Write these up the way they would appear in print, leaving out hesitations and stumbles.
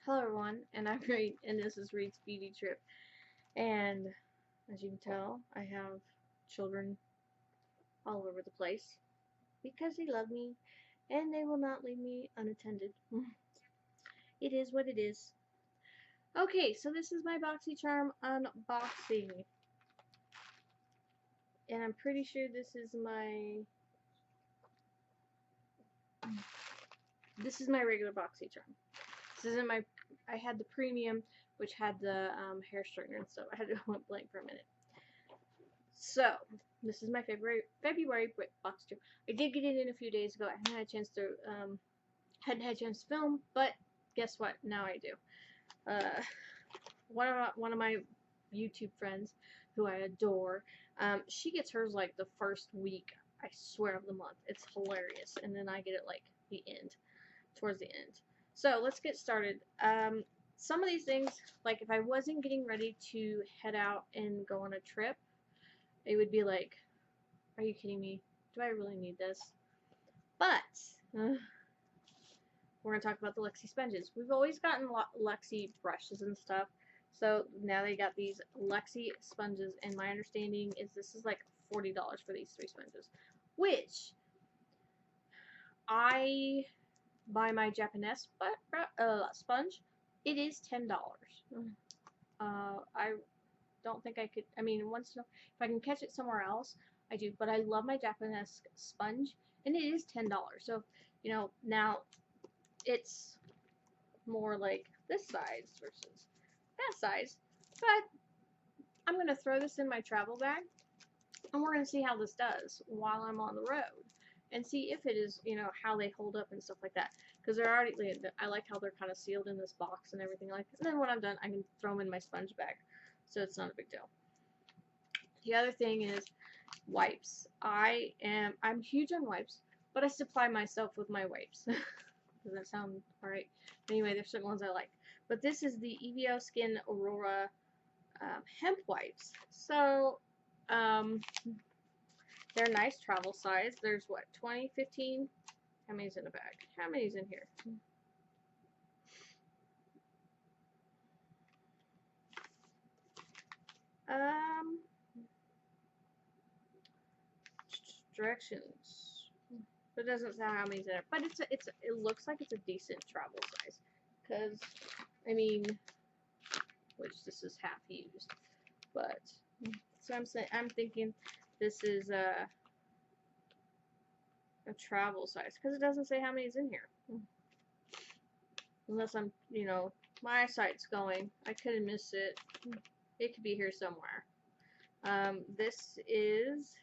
Hello everyone, and I'm Reed, and this is Reed's Beauty Trip. And as you can tell, I have children all over the place because they love me and they will not leave me unattended. It is what it is. Okay, so this is my Boxycharm unboxing, and I'm pretty sure this is my regular Boxycharm. This isn't my. I had the premium, which had the hair straightener and stuff. I had to went blank for a minute. So this is my February box too. I did get it in a few days ago. I hadn't had a chance to film, but guess what? Now I do. One of my YouTube friends, who I adore, she gets hers like the first week, I swear, of the month. It's hilarious, and then I get it like towards the end. So let's get started. Some of these things, like if I wasn't getting ready to head out and go on a trip, it would be like, are you kidding me? Do I really need this? But we're going to talk about the Lexi sponges. We've always gotten Lexi brushes and stuff. So now they got these Lexi sponges, and my understanding is this is like $40 for these 3 sponges. Which, I buy my Japanese sponge, it is $10. I don't think I could, I mean, if I can catch it somewhere else, I do, but I love my Japanese sponge, and it is $10. So, now it's more like this size versus that size, but I'm going to throw this in my travel bag, and we're going to see how this does while I'm on the road, and see if it is, how they hold up and stuff like that, because they're already, I like how they're kind of sealed in this box and everything like that, and then when I'm done, I can throw them in my sponge bag, so it's not a big deal. The other thing is wipes. I'm huge on wipes, but I supply myself with my wipes. Does that sound alright? Anyway, there's certain ones I like. But this is the EVO Skin Aurora hemp wipes. So, they're nice travel size. There's what, 20, 15? How many's in a bag? How many's in here? Directions. It doesn't say how many's in it, but it looks like it's a decent travel size. Cause, I mean, which this is half used, but so I'm thinking this is a travel size, because it doesn't say how many's in here. Unless I'm, my eyesight's going. I could have missed it. It could be here somewhere. This is,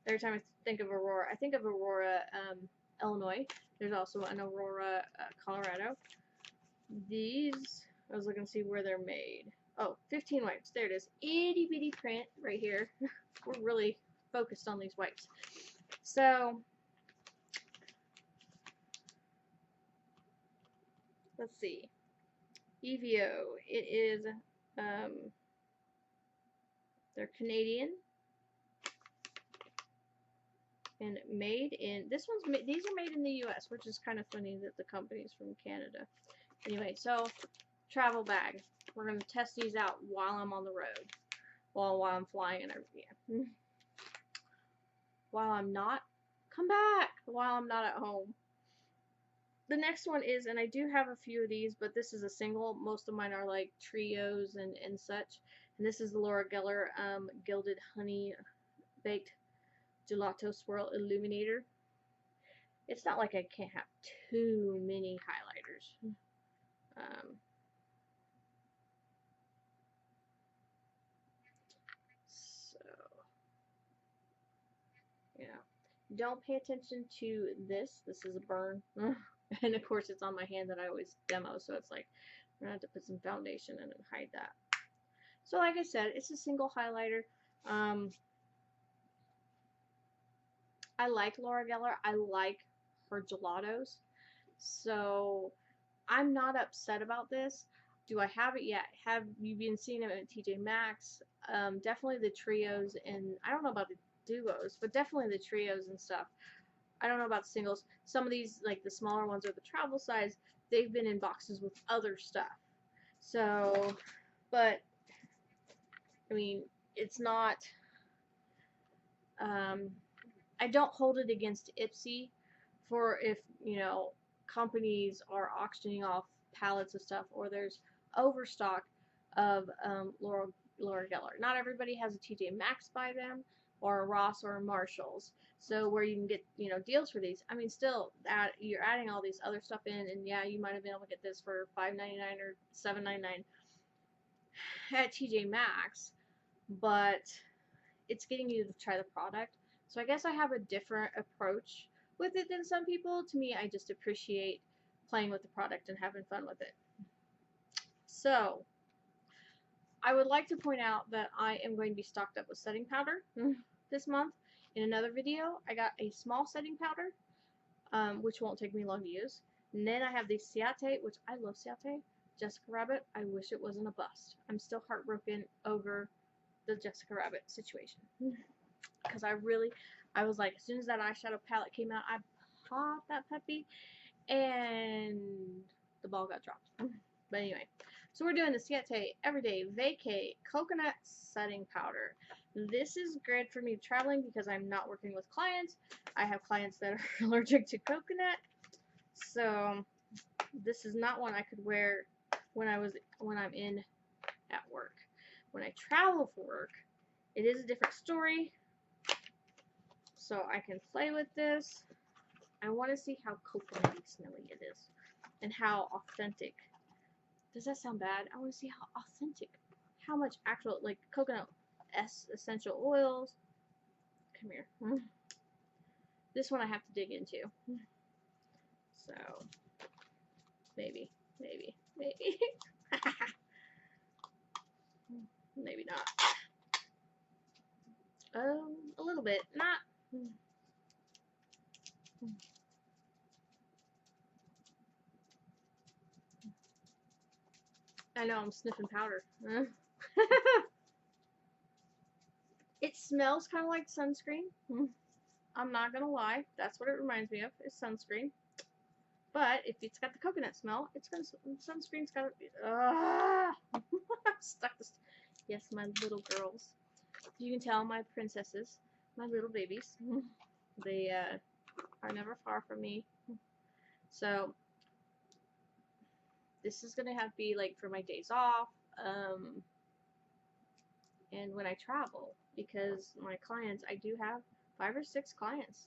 every time I think of Aurora, I think of Aurora, Illinois. There's also an Aurora, Colorado. These, I was looking to see where they're made. Oh, 15 wipes. There it is. Itty bitty print right here. We're really focused on these wipes. So, let's see. EVO. It is, they're Canadian. And made in, these are made in the U.S., which is kind of funny that the company's from Canada. Anyway, so, travel bag. We're going to test these out while I'm on the road. While I'm flying and everything. While I'm not, come back! While I'm not at home. The next one is, and I do have a few of these, but this is a single. Most of mine are like trios and such. And this is the Laura Geller Gilded Honey Baked Gelato Swirl Illuminator. It's not like I can't have too many highlighters. So, don't pay attention to this. This is a burn. And of course it's on my hand that I always demo, so it's like, I'm going to have to put some foundation in and hide that. So like I said, it's a single highlighter. I like Laura Geller. I like her gelatos. So I'm not upset about this. Do I have it yet? Have you been seeing them at TJ Maxx? Definitely the trios, and I don't know about the duos, but definitely the trios and stuff I don't know about singles. Some of these, like the smaller ones or the travel size, they've been in boxes with other stuff. So, but I mean, it's not. I don't hold it against Ipsy for if, companies are auctioning off pallets of stuff or there's overstock of Laura Geller. Not everybody has a TJ Maxx by them or a Ross or a Marshalls. So where you can get, deals for these. I mean, still, you're adding all these other stuff in, and yeah, you might have been able to get this for $5.99 or $7.99 at TJ Maxx, but it's getting you to try the product. So I guess I have a different approach with it than some people. To me, I just appreciate playing with the product and having fun with it. So I would like to point out that I am going to be stocked up with setting powder this month. In another video, I got a small setting powder, which won't take me long to use. And then I have the Ciate, which I love Ciate. Jessica Rabbit, I wish it wasn't a bust. I'm still heartbroken over the Jessica Rabbit situation. Because I was like, as soon as that eyeshadow palette came out, I popped that puppy, and the ball got dropped. But anyway, so we're doing the Ciate Everyday Vacay Coconut Setting Powder. This is great for me traveling because I'm not working with clients. I have clients that are allergic to coconut, so this is not one I could wear when I'm in at work. When I travel for work, it is a different story. So I can play with this. I want to see how coconutty smelly it is and how authentic. Does that sound bad? I want to see how authentic, how much actual, like, coconut essential oils. Come here. This one I have to dig into. So, maybe. Maybe not. A little bit. Not. I know, I'm sniffing powder. It smells kind of like sunscreen. I'm not gonna lie. That's what it reminds me of, is sunscreen. But if it's got the coconut smell, sunscreen's got to stuck this. Yes, my little girls. You can tell, my princesses, my little babies. They are never far from me. So this is gonna have to be like for my days off, and when I travel, because my clients, I do have 5 or 6 clients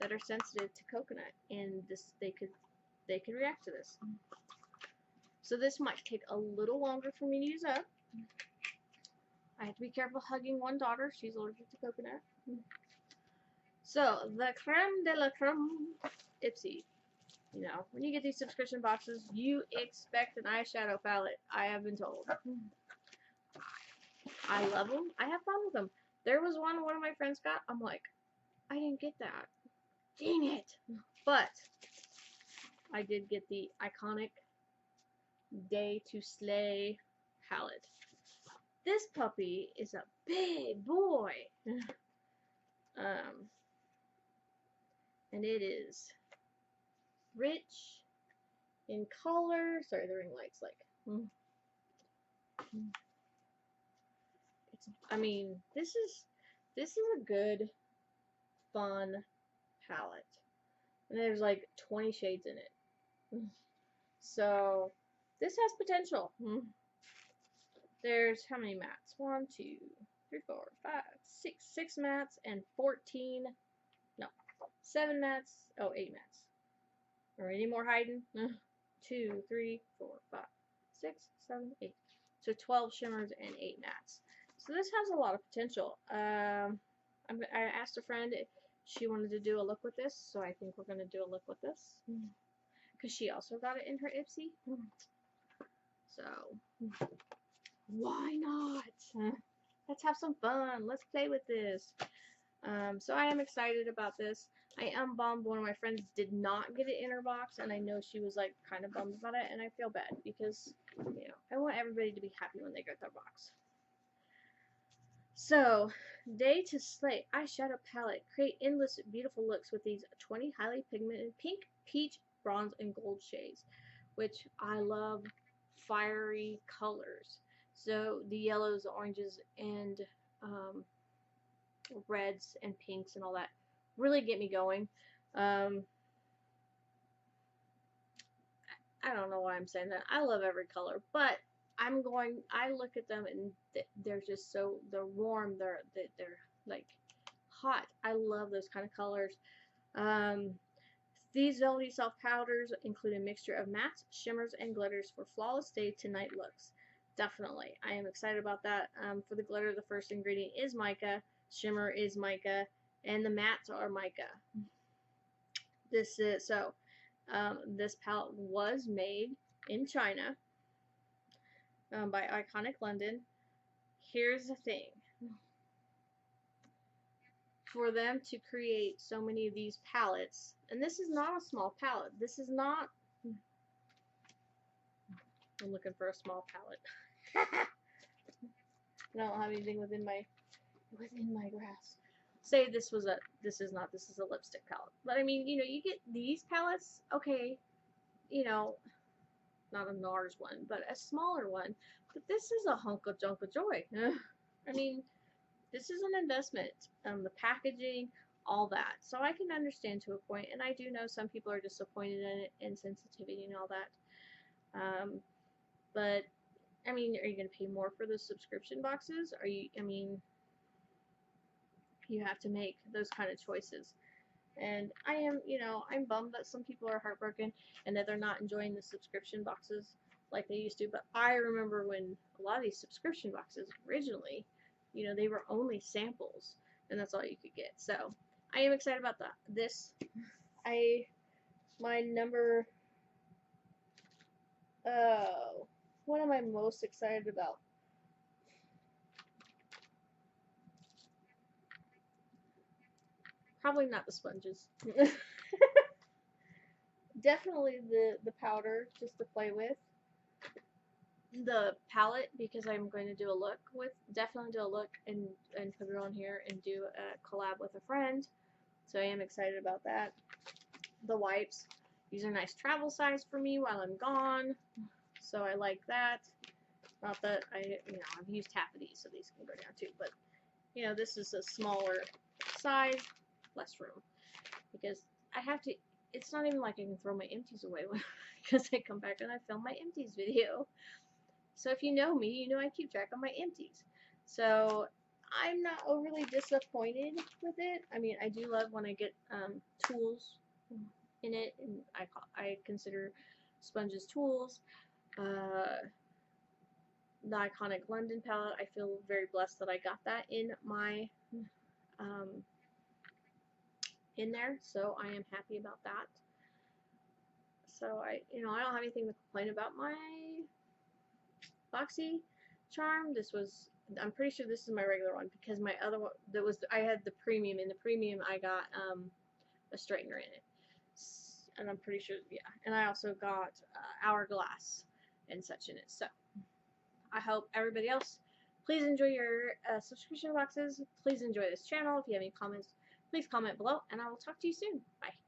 that are sensitive to coconut, and they could react to this. So this might take a little longer for me to use up. I have to be careful hugging one daughter. She's allergic to coconut. So the creme de la creme, Ipsy. When you get these subscription boxes, you expect an eyeshadow palette, I have been told. I love them. I have fun with them. There was one of my friends got. I'm like, I didn't get that. Dang it. But I did get the iconic Day to Slay palette. This puppy is a big boy. And it is rich in color. Sorry, the ring light's like. I mean, this is a good, fun palette. And there's like 20 shades in it. So this has potential. There's how many mats? 1, 2, 3, 4, 5, 6. 6 mats and 7 mats. Oh, 8 mats. Or any more hiding? 2, 3, 4, 5, 6, 7, 8. So 12 shimmers and 8 mats. So this has a lot of potential. I asked a friend if she wanted to do a look with this, so I think we're going to do a look with this. Because she also got it in her Ipsy. So, why not? Let's have some fun. Let's play with this. So I am excited about this. I am bummed one of my friends did not get it in her box, and I know she was like kind of bummed about it, and I feel bad because, I want everybody to be happy when they get their box. So, Day to Slay eyeshadow palette. Create endless beautiful looks with these 20 highly pigmented pink, peach, bronze, and gold shades, which I love fiery colors. So the yellows, oranges, and um, reds and pinks and all that really get me going. Um, I don't know why I'm saying that. I love every color, but I look at them and they're just so, they're warm, they're like hot. I love those kind of colors. Um, these velvety soft powders include a mixture of mattes, shimmers, and glitters for flawless day to night looks. Definitely, I am excited about that. For the glitter, the first ingredient is mica, shimmer is mica, and the mattes are mica. This palette was made in China by Iconic London. Here's the thing. For them to create so many of these palettes, and this is not a small palette. This is not. I'm looking for a small palette. I don't have anything within my grasp. Say this is a lipstick palette. But I mean, you get these palettes, okay, not a NARS one, but a smaller one. But this is a hunk of junk of joy. I mean, this is an investment. The packaging, all that. So I can understand to a point, and I do know some people are disappointed in it, and sensitivity and all that. But I mean, are you going to pay more for the subscription boxes? You have to make those kind of choices. And I'm bummed that some people are heartbroken and that they're not enjoying the subscription boxes like they used to. But I remember when a lot of these subscription boxes originally, they were only samples, and that's all you could get. So I am excited about that. My number, what am I most excited about? Probably not the sponges. Definitely the powder just to play with. The palette, because I'm going to do a look with, definitely do a look and put it on here and do a collab with a friend. So I am excited about that. The wipes, these are nice travel size for me while I'm gone. So I like that. Not that I've used half of these, so these can go down too. But this is a smaller size, less room, because I have to. It's not even like I can throw my empties away because I come back and I film my empties video. So if you know me, you know I keep track of my empties. So I'm not overly disappointed with it. I mean, I do love when I get tools in it, and I consider sponges tools. The Iconic London palette, I feel very blessed that I got that in my in there, so I am happy about that. So I don't have anything to complain about my Boxycharm. I'm pretty sure this is my regular one, because my other one, I had the premium. In the premium I got a straightener in it, and I'm pretty sure, yeah, and I also got hourglass and such in it. So I hope everybody else, please enjoy your subscription boxes. Please enjoy this channel. If you have any comments, please comment below, and I will talk to you soon. Bye.